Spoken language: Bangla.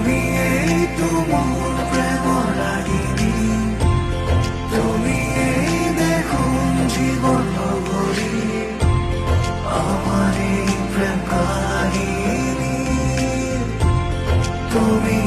তুমি এই তুমুল প্রেম লাগিনি, তুমি এই দেখুন জীবন নগরী, আমার এই প্রেম কাহিনী। তুমি